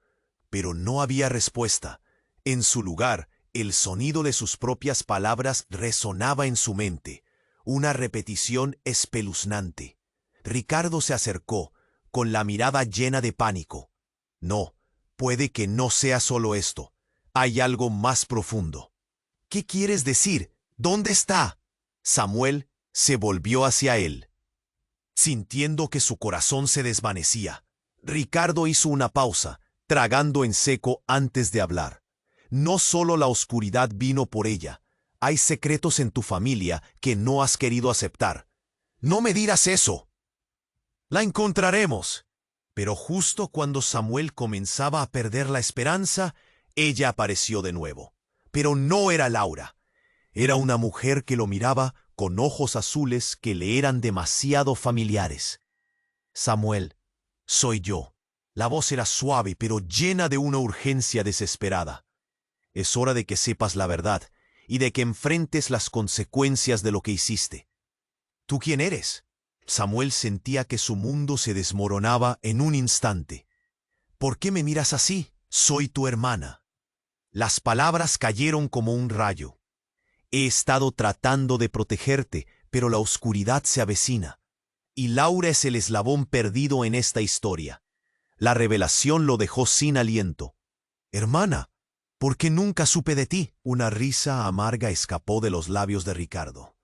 Pero no había respuesta. En su lugar, el sonido de sus propias palabras resonaba en su mente, una repetición espeluznante. Ricardo se acercó, con la mirada llena de pánico. «No, puede que no sea solo esto. Hay algo más profundo». «¿Qué quieres decir? ¿Dónde está?». Samuel se volvió hacia él, sintiendo que su corazón se desvanecía. Ricardo hizo una pausa, tragando en seco antes de hablar. «No solo la oscuridad vino por ella. Hay secretos en tu familia que no has querido aceptar». «No me dirás eso». «La encontraremos». Pero justo cuando Samuel comenzaba a perder la esperanza, ella apareció de nuevo. Pero no era Laura. Era una mujer que lo miraba con ojos azules que le eran demasiado familiares. «Samuel, soy yo». La voz era suave, pero llena de una urgencia desesperada. «Es hora de que sepas la verdad y de que enfrentes las consecuencias de lo que hiciste». «¿Tú quién eres?». Samuel sentía que su mundo se desmoronaba en un instante. «¿Por qué me miras así?». «Soy tu hermana». Las palabras cayeron como un rayo. «He estado tratando de protegerte, pero la oscuridad se avecina. Y Laura es el eslabón perdido en esta historia». La revelación lo dejó sin aliento. «Hermana, ¿por qué nunca supe de ti?». Una risa amarga escapó de los labios de Ricardo.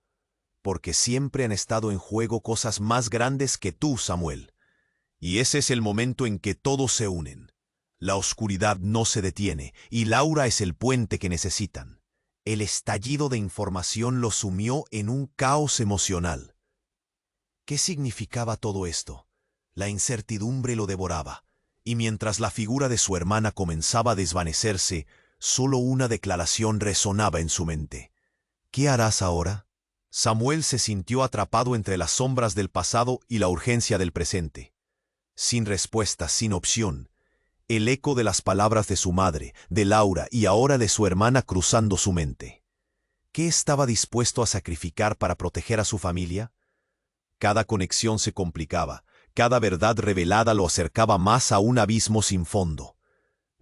«Porque siempre han estado en juego cosas más grandes que tú, Samuel. Y ese es el momento en que todos se unen. La oscuridad no se detiene, y Laura es el puente que necesitan». El estallido de información lo sumió en un caos emocional. ¿Qué significaba todo esto? La incertidumbre lo devoraba, y mientras la figura de su hermana comenzaba a desvanecerse, solo una declaración resonaba en su mente. «¿Qué harás ahora?». Samuel se sintió atrapado entre las sombras del pasado y la urgencia del presente. Sin respuesta, sin opción, el eco de las palabras de su madre, de Laura y ahora de su hermana cruzando su mente. ¿Qué estaba dispuesto a sacrificar para proteger a su familia? Cada conexión se complicaba, cada verdad revelada lo acercaba más a un abismo sin fondo.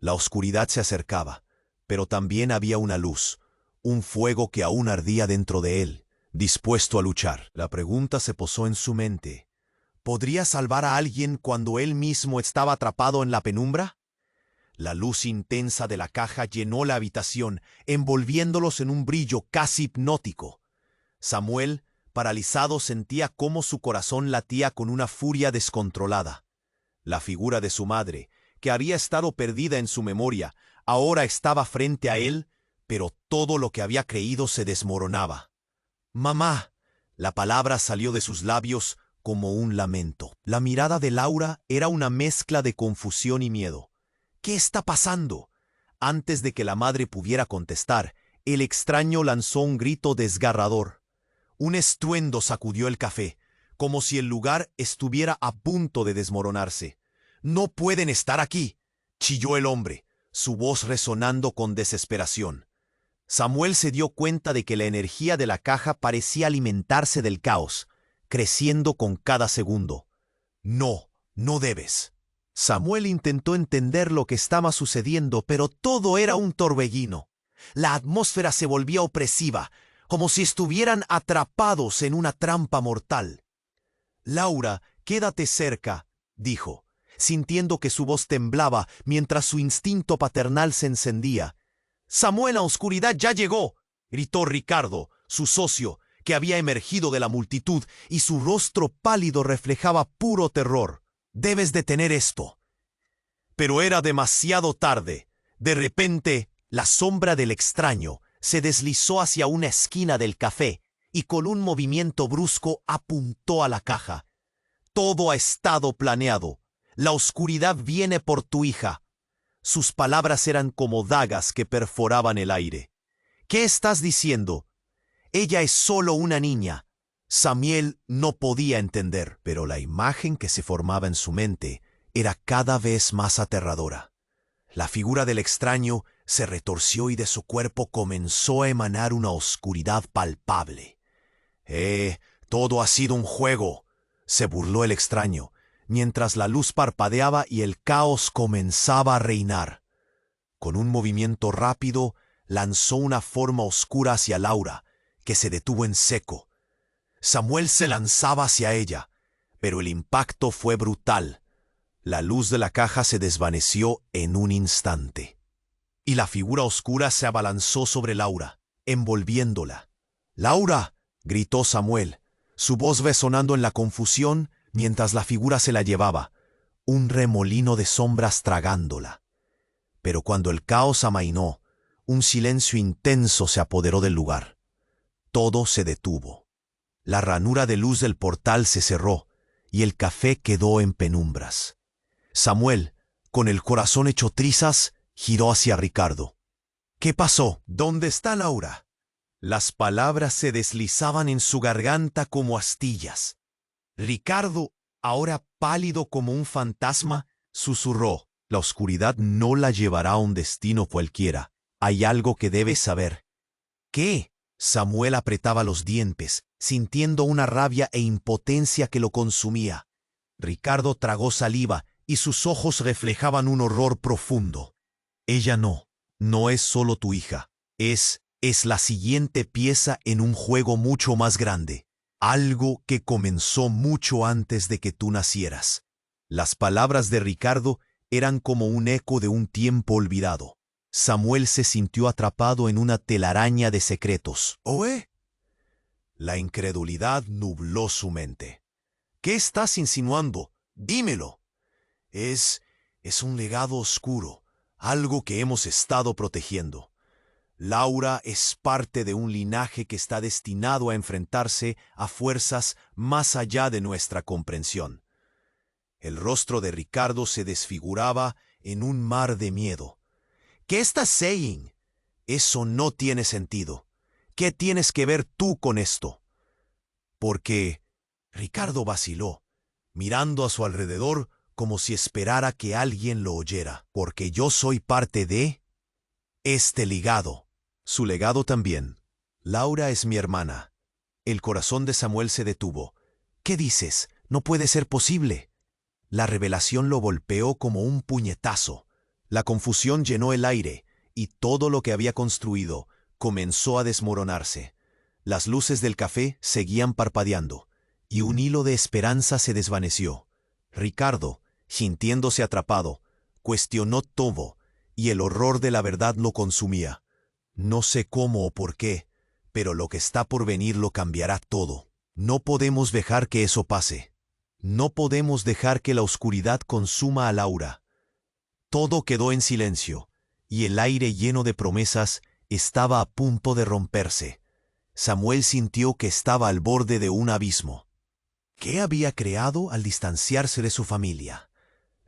La oscuridad se acercaba, pero también había una luz, un fuego que aún ardía dentro de él, dispuesto a luchar. La pregunta se posó en su mente. ¿Podría salvar a alguien cuando él mismo estaba atrapado en la penumbra? La luz intensa de la caja llenó la habitación, envolviéndolos en un brillo casi hipnótico. Samuel, paralizado, sentía cómo su corazón latía con una furia descontrolada. La figura de su madre, que había estado perdida en su memoria, ahora estaba frente a él, pero todo lo que había creído se desmoronaba. «Mamá». La palabra salió de sus labios como un lamento. La mirada de Laura era una mezcla de confusión y miedo. «¿Qué está pasando?». Antes de que la madre pudiera contestar, el extraño lanzó un grito desgarrador. Un estruendo sacudió el café, como si el lugar estuviera a punto de desmoronarse. «No pueden estar aquí», chilló el hombre, su voz resonando con desesperación. Samuel se dio cuenta de que la energía de la caja parecía alimentarse del caos, creciendo con cada segundo. «No, no debes». Samuel intentó entender lo que estaba sucediendo, pero todo era un torbellino. La atmósfera se volvía opresiva, como si estuvieran atrapados en una trampa mortal. «Laura, quédate cerca», dijo, sintiendo que su voz temblaba mientras su instinto paternal se encendía. «Samuel, la oscuridad ya llegó», gritó Ricardo, su socio, que había emergido de la multitud, y su rostro pálido reflejaba puro terror. «Debes detener esto». Pero era demasiado tarde. De repente, la sombra del extraño se deslizó hacia una esquina del café y con un movimiento brusco apuntó a la caja. «Todo ha estado planeado. La oscuridad viene por tu hija». Sus palabras eran como dagas que perforaban el aire. «¿Qué estás diciendo? Ella es solo una niña». Samuel no podía entender, pero la imagen que se formaba en su mente era cada vez más aterradora. La figura del extraño se retorció y de su cuerpo comenzó a emanar una oscuridad palpable. Todo ha sido un juego», se burló el extraño, mientras la luz parpadeaba y el caos comenzaba a reinar. Con un movimiento rápido, lanzó una forma oscura hacia Laura, que se detuvo en seco. Samuel se lanzaba hacia ella, pero el impacto fue brutal. La luz de la caja se desvaneció en un instante, y la figura oscura se abalanzó sobre Laura, envolviéndola. «¡Laura!», gritó Samuel, su voz resonando en la confusión mientras la figura se la llevaba, un remolino de sombras tragándola. Pero cuando el caos amainó, un silencio intenso se apoderó del lugar. Todo se detuvo. La ranura de luz del portal se cerró y el café quedó en penumbras. Samuel, con el corazón hecho trizas, giró hacia Ricardo. «¿Qué pasó? ¿Dónde está Laura?». Las palabras se deslizaban en su garganta como astillas. Ricardo, ahora pálido como un fantasma, susurró: «La oscuridad no la llevará a un destino cualquiera. Hay algo que debes saber». «¿Qué?». Samuel apretaba los dientes, sintiendo una rabia e impotencia que lo consumía. Ricardo tragó saliva y sus ojos reflejaban un horror profundo. «Ella no es solo tu hija. Es la siguiente pieza en un juego mucho más grande. Algo que comenzó mucho antes de que tú nacieras». Las palabras de Ricardo eran como un eco de un tiempo olvidado. Samuel se sintió atrapado en una telaraña de secretos. «¿Oe?». La incredulidad nubló su mente. «¿Qué estás insinuando? Dímelo». Es un legado oscuro, algo que hemos estado protegiendo. Laura es parte de un linaje que está destinado a enfrentarse a fuerzas más allá de nuestra comprensión». El rostro de Ricardo se desfiguraba en un mar de miedo. «¿Qué estás saying? Eso no tiene sentido. ¿Qué tienes que ver tú con esto?». Porque Ricardo vaciló, mirando a su alrededor como si esperara que alguien lo oyera. «Porque yo soy parte de este legado». «Su legado también. Laura es mi hermana». El corazón de Samuel se detuvo. «¿Qué dices? No puede ser posible». La revelación lo golpeó como un puñetazo. La confusión llenó el aire, y todo lo que había construido comenzó a desmoronarse. Las luces del café seguían parpadeando, y un hilo de esperanza se desvaneció. Ricardo, sintiéndose atrapado, cuestionó todo, y el horror de la verdad lo consumía. No sé cómo o por qué, pero lo que está por venir lo cambiará todo. No podemos dejar que eso pase. No podemos dejar que la oscuridad consuma a Laura. Todo quedó en silencio, y el aire lleno de promesas estaba a punto de romperse. Samuel sintió que estaba al borde de un abismo. ¿Qué había creado al distanciarse de su familia?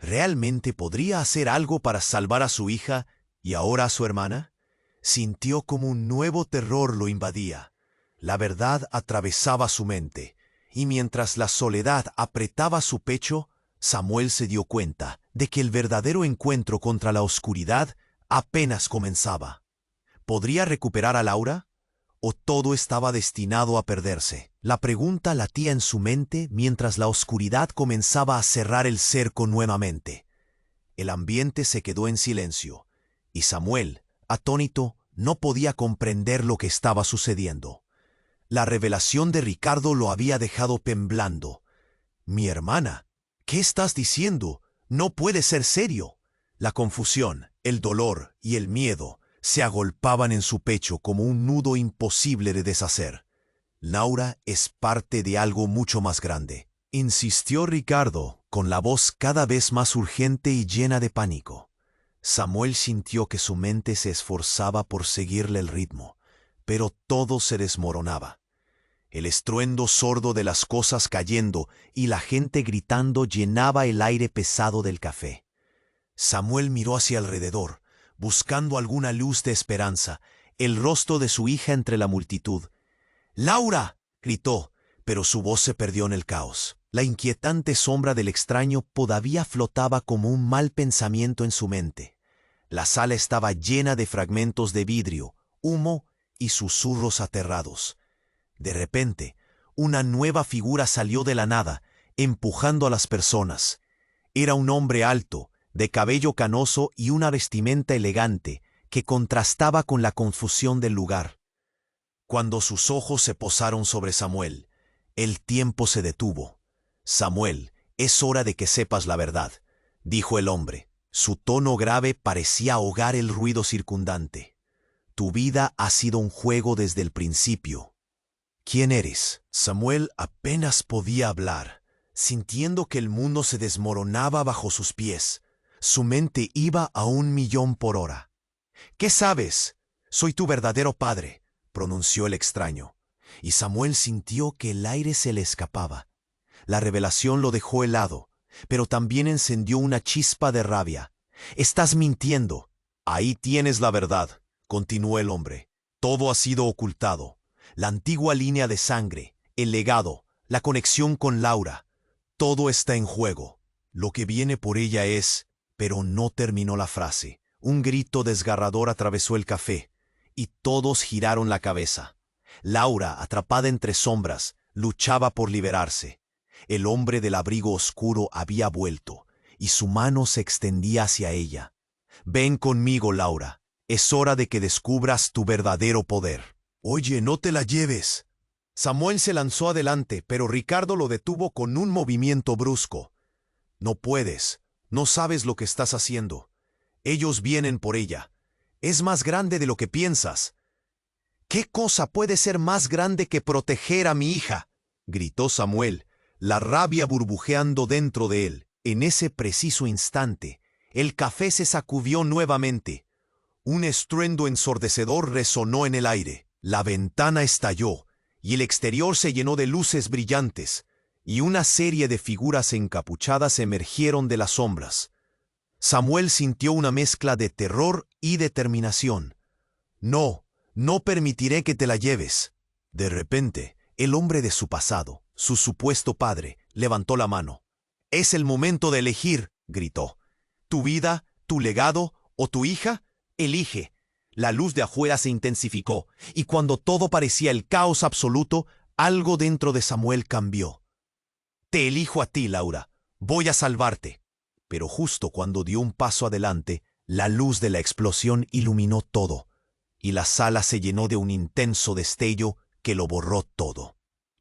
¿Realmente podría hacer algo para salvar a su hija y ahora a su hermana? Sintió como un nuevo terror lo invadía. La verdad atravesaba su mente, y mientras la soledad apretaba su pecho, Samuel se dio cuenta de que el verdadero encuentro contra la oscuridad apenas comenzaba. ¿Podría recuperar a Laura? ¿O todo estaba destinado a perderse? La pregunta latía en su mente mientras la oscuridad comenzaba a cerrar el cerco nuevamente. El ambiente se quedó en silencio, y Samuel, atónito, no podía comprender lo que estaba sucediendo. La revelación de Ricardo lo había dejado temblando. «Mi hermana, ¿qué estás diciendo? No puede ser serio». La confusión, el dolor y el miedo se agolpaban en su pecho como un nudo imposible de deshacer. «Laura es parte de algo mucho más grande», insistió Ricardo, con la voz cada vez más urgente y llena de pánico. Samuel sintió que su mente se esforzaba por seguirle el ritmo, pero todo se desmoronaba. El estruendo sordo de las cosas cayendo y la gente gritando llenaba el aire pesado del café. Samuel miró hacia alrededor, buscando alguna luz de esperanza, el rostro de su hija entre la multitud. «¡Laura!», gritó, pero su voz se perdió en el caos. La inquietante sombra del extraño todavía flotaba como un mal pensamiento en su mente. La sala estaba llena de fragmentos de vidrio, humo y susurros aterrados. De repente, una nueva figura salió de la nada, empujando a las personas. Era un hombre alto, de cabello canoso y una vestimenta elegante que contrastaba con la confusión del lugar. Cuando sus ojos se posaron sobre Samuel, el tiempo se detuvo. «Samuel, es hora de que sepas la verdad», dijo el hombre. Su tono grave parecía ahogar el ruido circundante. «Tu vida ha sido un juego desde el principio». «¿Quién eres?». Samuel apenas podía hablar, sintiendo que el mundo se desmoronaba bajo sus pies. Su mente iba a 1.000.000 por hora. «¿Qué sabes? Soy tu verdadero padre», pronunció el extraño, y Samuel sintió que el aire se le escapaba. La revelación lo dejó helado, pero también encendió una chispa de rabia. «Estás mintiendo». «Ahí tienes la verdad», continuó el hombre. «Todo ha sido ocultado. La antigua línea de sangre, el legado, la conexión con Laura. Todo está en juego. Lo que viene por ella es...». Pero no terminó la frase. Un grito desgarrador atravesó el café, y todos giraron la cabeza. Laura, atrapada entre sombras, luchaba por liberarse. El hombre del abrigo oscuro había vuelto, y su mano se extendía hacia ella. «Ven conmigo, Laura. Es hora de que descubras tu verdadero poder». «Oye, no te la lleves». Samuel se lanzó adelante, pero Ricardo lo detuvo con un movimiento brusco. «No puedes. No sabes lo que estás haciendo. Ellos vienen por ella. Es más grande de lo que piensas». «¿Qué cosa puede ser más grande que proteger a mi hija?», gritó Samuel, la rabia burbujeando dentro de él. En ese preciso instante, el café se sacudió nuevamente. Un estruendo ensordecedor resonó en el aire. La ventana estalló, y el exterior se llenó de luces brillantes, y una serie de figuras encapuchadas emergieron de las sombras. Samuel sintió una mezcla de terror y determinación. «No, no permitiré que te la lleves». De repente, el hombre de su pasado, su supuesto padre, levantó la mano. «Es el momento de elegir», gritó. «¿Tu vida, tu legado o tu hija? Elige». La luz de afuera se intensificó, y cuando todo parecía el caos absoluto, algo dentro de Samuel cambió. «Te elijo a ti, Laura. Voy a salvarte». Pero justo cuando dio un paso adelante, La luz de la explosión iluminó todo, y la sala se llenó de un intenso destello que lo borró todo.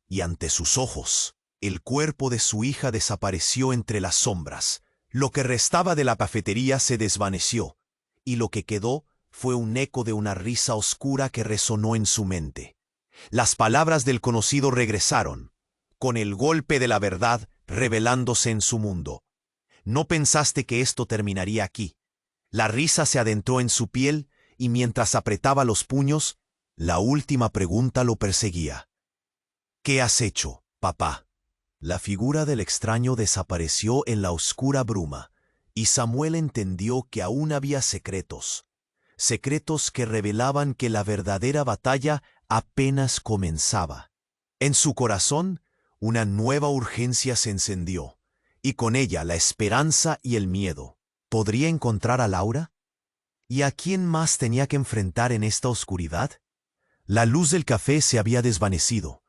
Y ante sus ojos, el cuerpo de su hija desapareció entre las sombras. Lo que restaba de la cafetería se desvaneció, y lo que quedó fue un eco de una risa oscura que resonó en su mente. Las palabras del conocido regresaron, con el golpe de la verdad revelándose en su mundo. No pensaste que esto terminaría aquí. La risa se adentró en su piel y mientras apretaba los puños, la última pregunta lo perseguía. ¿Qué has hecho, papá? La figura del extraño desapareció en la oscura bruma, y Samuel entendió que aún había secretos. Secretos que revelaban que la verdadera batalla apenas comenzaba. En su corazón, una nueva urgencia se encendió, y con ella la esperanza y el miedo. ¿Podría encontrar a Laura? ¿Y a quién más tenía que enfrentar en esta oscuridad? La luz del café se había desvanecido,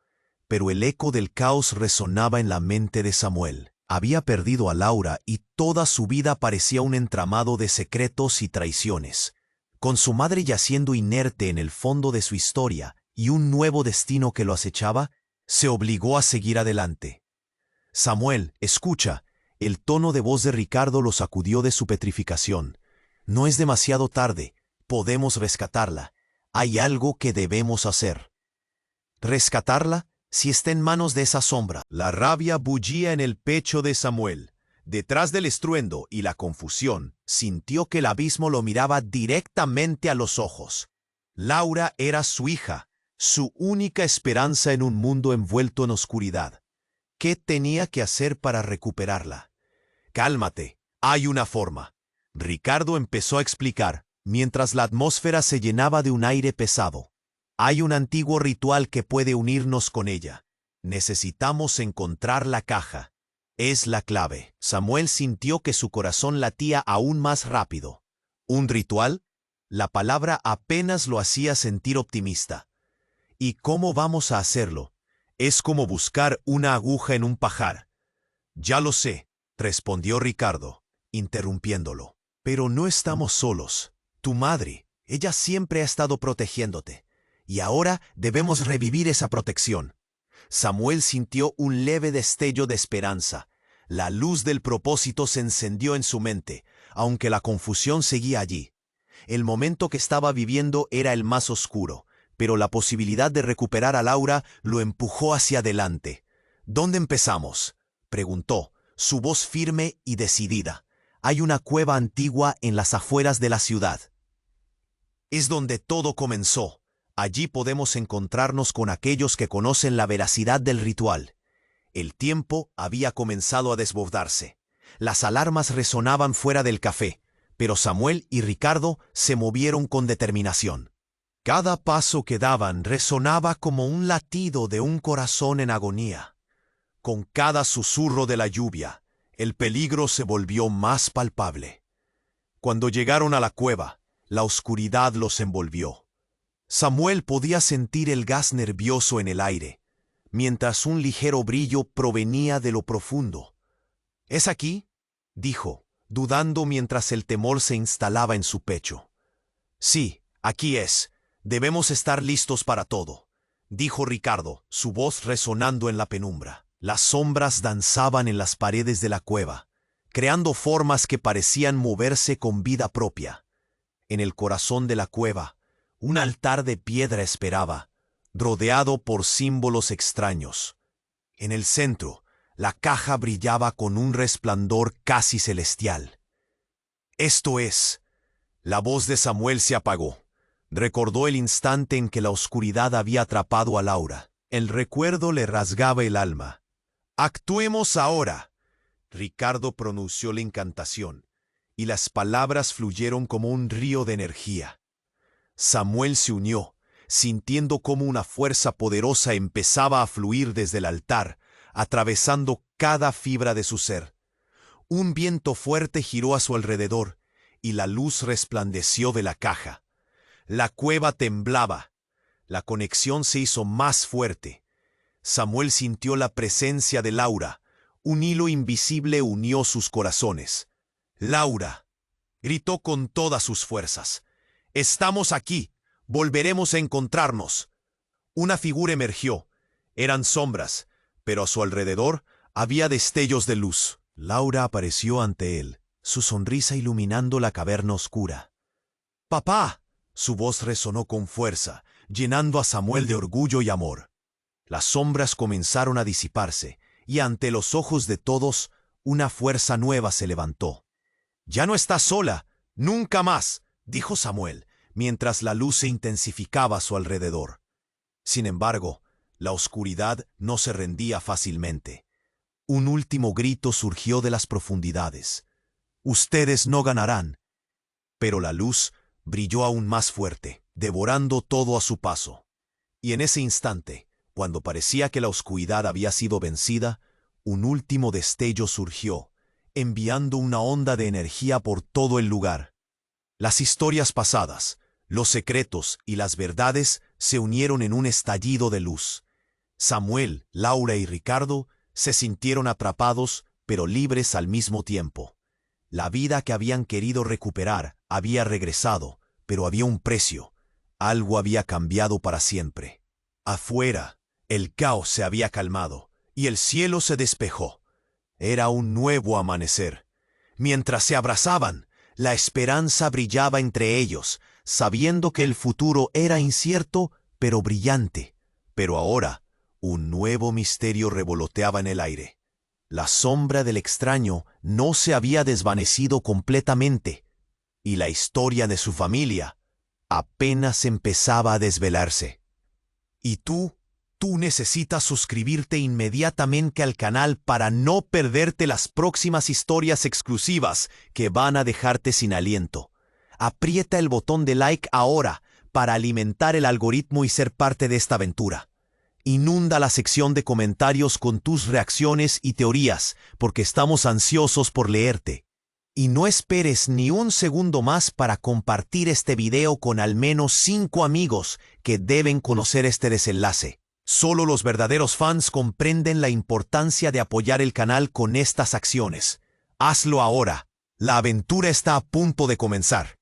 pero el eco del caos resonaba en la mente de Samuel. Había perdido a Laura y toda su vida parecía un entramado de secretos y traiciones. Con su madre yaciendo inerte en el fondo de su historia y un nuevo destino que lo acechaba, se obligó a seguir adelante. Samuel, escucha. El tono de voz de Ricardo lo sacudió de su petrificación. No es demasiado tarde. Podemos rescatarla. Hay algo que debemos hacer. ¿Rescatarla? Si está en manos de esa sombra. La rabia bullía en el pecho de Samuel. Detrás del estruendo y la confusión, sintió que el abismo lo miraba directamente a los ojos. Laura era su hija, su única esperanza en un mundo envuelto en oscuridad. ¿Qué tenía que hacer para recuperarla? Cálmate, hay una forma. Ricardo empezó a explicar, mientras la atmósfera se llenaba de un aire pesado. Hay un antiguo ritual que puede unirnos con ella. Necesitamos encontrar la caja. Es la clave. Samuel sintió que su corazón latía aún más rápido. ¿Un ritual? La palabra apenas lo hacía sentir optimista. ¿Y cómo vamos a hacerlo? Es como buscar una aguja en un pajar. Ya lo sé, respondió Ricardo, interrumpiéndolo. Pero no estamos solos. Tu madre, ella siempre ha estado protegiéndote. Y ahora debemos revivir esa protección. Samuel sintió un leve destello de esperanza. La luz del propósito se encendió en su mente, aunque la confusión seguía allí. El momento que estaba viviendo era el más oscuro, pero la posibilidad de recuperar a Laura lo empujó hacia adelante. ¿Dónde empezamos?, preguntó, su voz firme y decidida. Hay una cueva antigua en las afueras de la ciudad. Es donde todo comenzó. Allí podemos encontrarnos con aquellos que conocen la veracidad del ritual. El tiempo había comenzado a desbordarse. Las alarmas resonaban fuera del café, pero Samuel y Ricardo se movieron con determinación. Cada paso que daban resonaba como un latido de un corazón en agonía. Con cada susurro de la lluvia, el peligro se volvió más palpable. Cuando llegaron a la cueva, la oscuridad los envolvió. Samuel podía sentir el gas nervioso en el aire, mientras un ligero brillo provenía de lo profundo. ¿Es aquí?, dijo, dudando mientras el temor se instalaba en su pecho. Sí, aquí es. Debemos estar listos para todo, dijo Ricardo, su voz resonando en la penumbra. Las sombras danzaban en las paredes de la cueva, creando formas que parecían moverse con vida propia. En el corazón de la cueva, un altar de piedra esperaba, rodeado por símbolos extraños. En el centro, la caja brillaba con un resplandor casi celestial. Esto es. La voz de Samuel se apagó. Recordó el instante en que la oscuridad había atrapado a Laura. El recuerdo le rasgaba el alma. «Actuemos ahora», Ricardo pronunció la incantación, y las palabras fluyeron como un río de energía. Samuel se unió, sintiendo cómo una fuerza poderosa empezaba a fluir desde el altar, atravesando cada fibra de su ser. Un viento fuerte giró a su alrededor, y la luz resplandeció de la caja. La cueva temblaba. La conexión se hizo más fuerte. Samuel sintió la presencia de Laura. Un hilo invisible unió sus corazones. Laura. gritó con todas sus fuerzas. «Estamos aquí. Volveremos a encontrarnos». Una figura emergió. Eran sombras, pero a su alrededor había destellos de luz. Laura apareció ante él, su sonrisa iluminando la caverna oscura. «¡Papá!». Su voz resonó con fuerza, llenando a Samuel de orgullo y amor. Las sombras comenzaron a disiparse, y ante los ojos de todos, una fuerza nueva se levantó. «Ya no estás sola, nunca más», dijo Samuel, mientras la luz se intensificaba a su alrededor. Sin embargo, la oscuridad no se rendía fácilmente. Un último grito surgió de las profundidades. «Ustedes no ganarán». Pero la luz brilló aún más fuerte, devorando todo a su paso. Y en ese instante, cuando parecía que la oscuridad había sido vencida, un último destello surgió, enviando una onda de energía por todo el lugar. Las historias pasadas, los secretos y las verdades se unieron en un estallido de luz. Samuel, Laura y Ricardo se sintieron atrapados, pero libres al mismo tiempo. La vida que habían querido recuperar había regresado, pero había un precio. Algo había cambiado para siempre. Afuera, el caos se había calmado, y el cielo se despejó. Era un nuevo amanecer. Mientras se abrazaban, la esperanza brillaba entre ellos, sabiendo que el futuro era incierto, pero brillante. Pero ahora, un nuevo misterio revoloteaba en el aire. La sombra del extraño no se había desvanecido completamente, y la historia de su familia apenas empezaba a desvelarse. Y tú necesitas suscribirte inmediatamente al canal para no perderte las próximas historias exclusivas que van a dejarte sin aliento. Aprieta el botón de like ahora para alimentar el algoritmo y ser parte de esta aventura. Inunda la sección de comentarios con tus reacciones y teorías, porque estamos ansiosos por leerte. Y no esperes ni un segundo más para compartir este video con al menos 5 amigos que deben conocer este desenlace. Solo los verdaderos fans comprenden la importancia de apoyar el canal con estas acciones. Hazlo ahora. La aventura está a punto de comenzar.